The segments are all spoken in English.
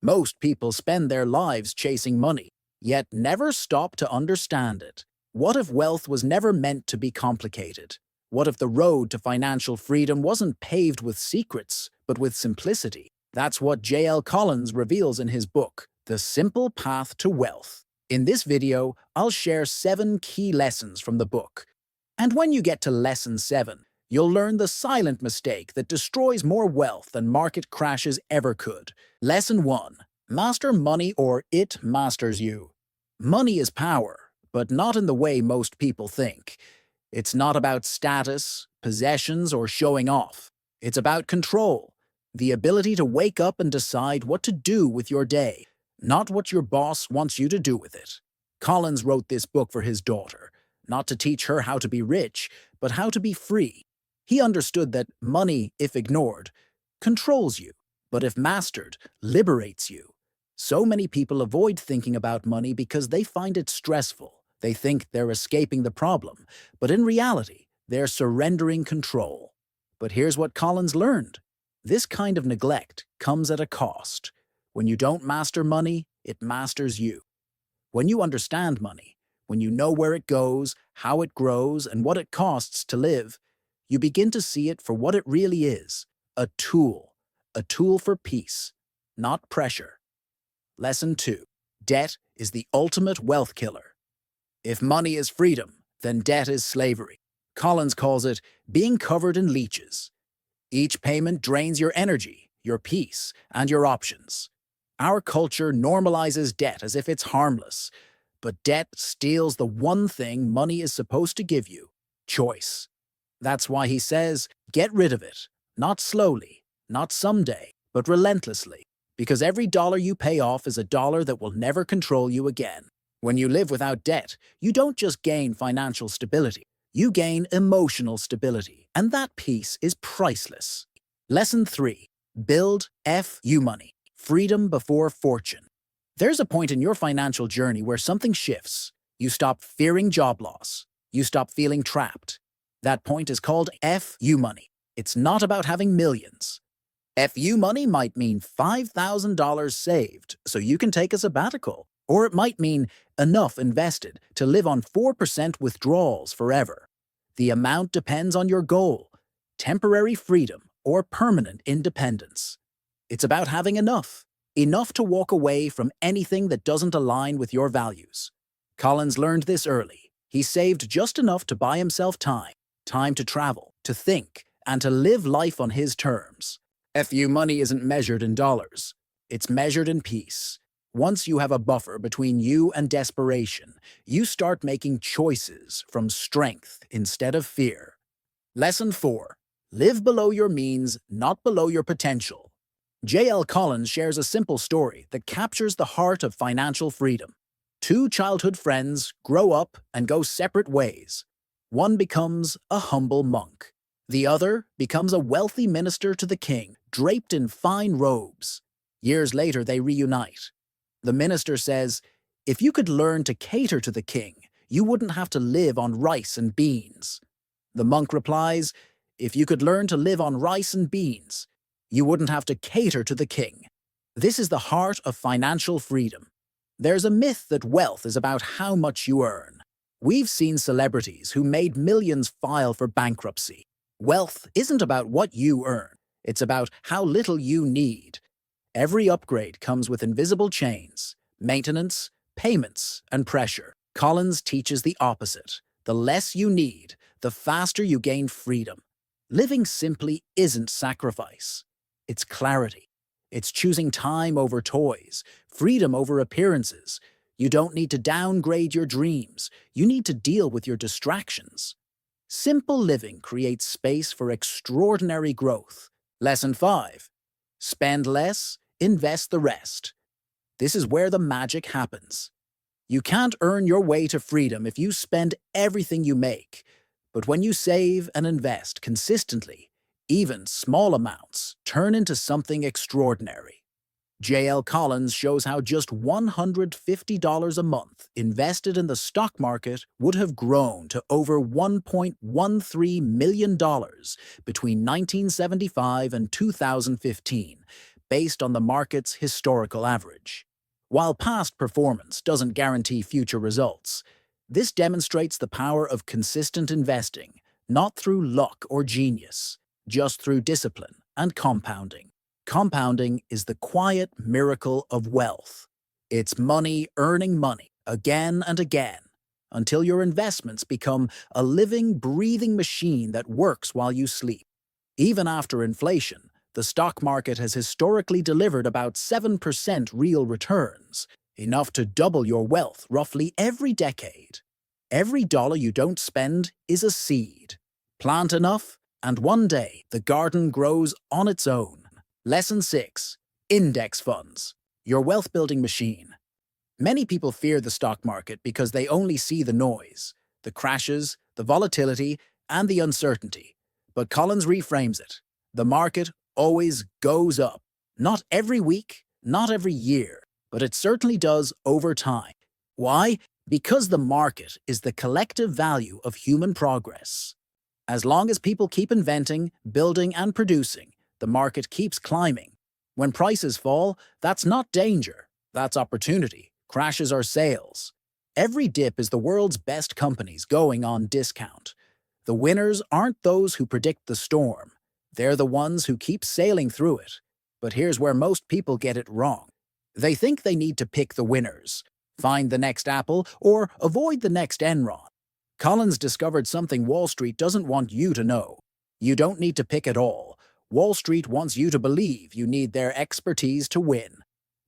Most people spend their lives chasing money, yet never stop to understand it. What if wealth was never meant to be complicated? What if the road to financial freedom wasn't paved with secrets, but with simplicity? That's what J.L. Collins reveals in his book, The Simple Path to Wealth. In this video, I'll share 7 key lessons from the book. And when you get to lesson 7, you'll learn the silent mistake that destroys more wealth than market crashes ever could. Lesson 1. Master money or it masters you. Money is power, but not in the way most people think. It's not about status, possessions, or showing off. It's about control, the ability to wake up and decide what to do with your day, not what your boss wants you to do with it. Collins wrote this book for his daughter, not to teach her how to be rich, but how to be free. He understood that money, if ignored, controls you, but if mastered, liberates you. So many people avoid thinking about money because they find it stressful. They think they're escaping the problem, but in reality, they're surrendering control. But here's what Collins learned. This kind of neglect comes at a cost. When you don't master money, it masters you. When you understand money, when you know where it goes, how it grows, and what it costs to live, you begin to see it for what it really is, a tool for peace, not pressure. Lesson 2. Debt is the ultimate wealth killer. If money is freedom, then debt is slavery. Collins calls it being covered in leeches. Each payment drains your energy, your peace, and your options. Our culture normalizes debt as if it's harmless, but debt steals the one thing money is supposed to give you: choice. That's why he says, get rid of it, not slowly, not someday, but relentlessly, because every dollar you pay off is a dollar that will never control you again. When you live without debt, you don't just gain financial stability, you gain emotional stability, and that peace is priceless. Lesson 3. Build FU money. Freedom before fortune. There's a point in your financial journey where something shifts. You stop fearing job loss. You stop feeling trapped. That point is called FU money. It's not about having millions. FU money might mean $5,000 saved so you can take a sabbatical. Or it might mean enough invested to live on 4% withdrawals forever. The amount depends on your goal, temporary freedom or permanent independence. It's about having enough to walk away from anything that doesn't align with your values. Collins learned this early. He saved just enough to buy himself time to travel, to think, and to live life on his terms. FU money isn't measured in dollars. It's measured in peace. Once you have a buffer between you and desperation, you start making choices from strength instead of fear. Lesson 4. Live below your means, not below your potential. J.L. Collins shares a simple story that captures the heart of financial freedom. 2 childhood friends grow up and go separate ways. One becomes a humble monk. The other becomes a wealthy minister to the king, draped in fine robes. Years later, they reunite. The minister says, if you could learn to cater to the king, you wouldn't have to live on rice and beans. The monk replies, if you could learn to live on rice and beans, you wouldn't have to cater to the king. This is the heart of financial freedom. There's a myth that wealth is about how much you earn. We've seen celebrities who made millions file for bankruptcy. Wealth isn't about what you earn. It's about how little you need. Every upgrade comes with invisible chains, maintenance, payments, and pressure. Collins teaches the opposite. The less you need, the faster you gain freedom. Living simply isn't sacrifice. It's clarity. It's choosing time over toys, freedom over appearances. You don't need to downgrade your dreams. You need to deal with your distractions. Simple living creates space for extraordinary growth. Lesson 5. Spend less, invest the rest. This is where the magic happens. You can't earn your way to freedom if you spend everything you make. But when you save and invest consistently, even small amounts turn into something extraordinary. J.L. Collins shows how just $150 a month invested in the stock market would have grown to over $1.13 million between 1975 and 2015, based on the market's historical average. While past performance doesn't guarantee future results, this demonstrates the power of consistent investing, not through luck or genius, just through discipline and compounding. Compounding is the quiet miracle of wealth. It's money earning money again and again until your investments become a living, breathing machine that works while you sleep. Even after inflation, the stock market has historically delivered about 7% real returns, enough to double your wealth roughly every decade. Every dollar you don't spend is a seed. Plant enough, and one day the garden grows on its own. Lesson 6. Index funds. Your wealth-building machine. Many people fear the stock market because they only see the noise, the crashes, the volatility, and the uncertainty. But Collins reframes it. The market always goes up. Not every week, not every year, but it certainly does over time. Why? Because the market is the collective value of human progress. As long as people keep inventing, building, and producing, the market keeps climbing. When prices fall, that's not danger, that's opportunity. Crashes are sales. Every dip is the world's best companies going on discount. The winners aren't those who predict the storm. They're the ones who keep sailing through it. But here's where most people get it wrong. They think they need to pick the winners, find the next Apple, or avoid the next Enron. Collins discovered something Wall Street doesn't want you to know. You don't need to pick at all. Wall Street wants you to believe you need their expertise to win.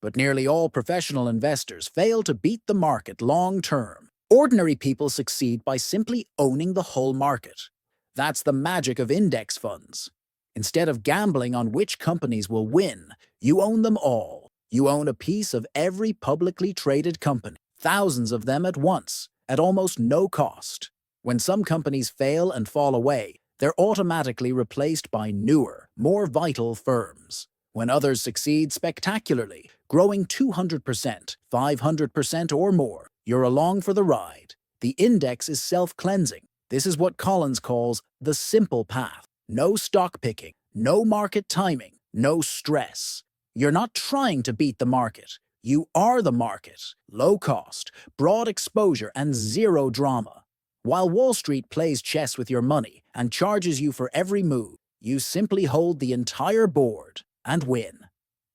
But nearly all professional investors fail to beat the market long-term. Ordinary people succeed by simply owning the whole market. That's the magic of index funds. Instead of gambling on which companies will win, you own them all. You own a piece of every publicly traded company, thousands of them at once, at almost no cost. When some companies fail and fall away, they're automatically replaced by newer, more vital firms. When others succeed spectacularly, growing 200%, 500% or more, you're along for the ride. The index is self-cleansing. This is what Collins calls the simple path. No stock picking, no market timing, no stress. You're not trying to beat the market. You are the market. Low cost, broad exposure, and zero drama. While Wall Street plays chess with your money and charges you for every move, you simply hold the entire board and win.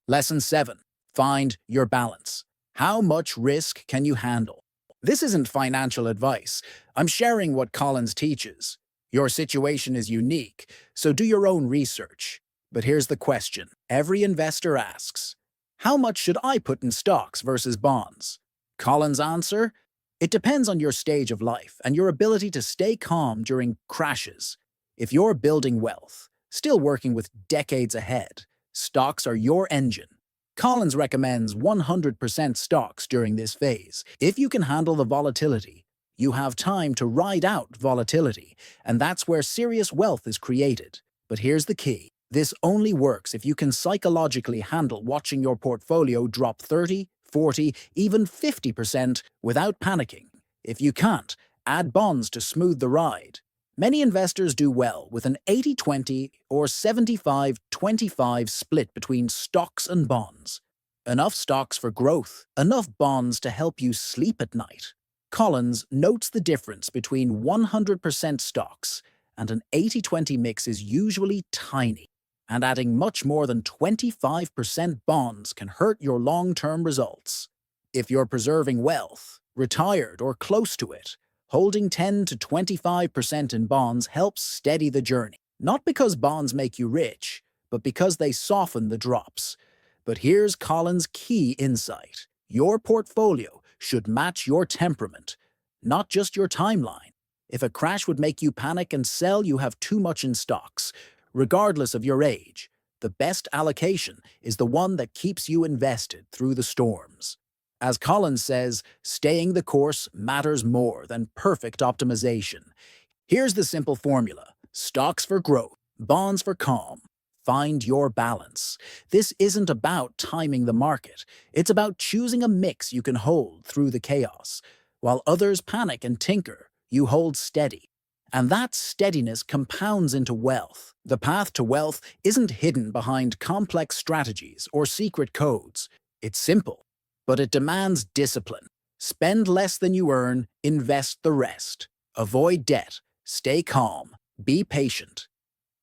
Lesson 7. Find your balance. How much risk can you handle? This isn't financial advice. I'm sharing what Collins teaches. Your situation is unique, so do your own research. But here's the question every investor asks. How much should I put in stocks versus bonds? Collins' answer? It depends on your stage of life and your ability to stay calm during crashes. If you're building wealth, still working with decades ahead, stocks are your engine. Collins recommends 100% stocks during this phase. If you can handle the volatility, you have time to ride out volatility, and that's where serious wealth is created. But here's the key. This only works if you can psychologically handle watching your portfolio drop 30, 40, even 50% without panicking. If you can't, add bonds to smooth the ride. Many investors do well with an 80-20 or 75-25 split between stocks and bonds. Enough stocks for growth, enough bonds to help you sleep at night. Collins notes the difference between 100% stocks and an 80-20 mix is usually tiny, and adding much more than 25% bonds can hurt your long-term results. If you're preserving wealth, retired or close to it, holding 10 to 25% in bonds helps steady the journey. Not because bonds make you rich, but because they soften the drops. But here's Collins' key insight. Your portfolio should match your temperament, not just your timeline. If a crash would make you panic and sell, you have too much in stocks. Regardless of your age, the best allocation is the one that keeps you invested through the storms. As Collins says, staying the course matters more than perfect optimization. Here's the simple formula. Stocks for growth, bonds for calm. Find your balance. This isn't about timing the market. It's about choosing a mix you can hold through the chaos. While others panic and tinker, you hold steady. And that steadiness compounds into wealth. The path to wealth isn't hidden behind complex strategies or secret codes. It's simple, but it demands discipline. Spend less than you earn, invest the rest. Avoid debt, stay calm, be patient.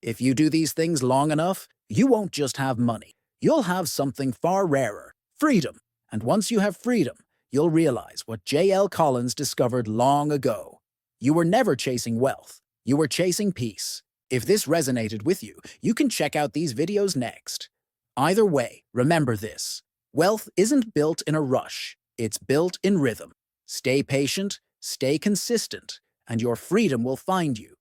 If you do these things long enough, you won't just have money. You'll have something far rarer, freedom. And once you have freedom, you'll realize what J.L. Collins discovered long ago. You were never chasing wealth. You were chasing peace. If this resonated with you, you can check out these videos next. Either way, remember this. Wealth isn't built in a rush. It's built in rhythm. Stay patient, stay consistent, and your freedom will find you.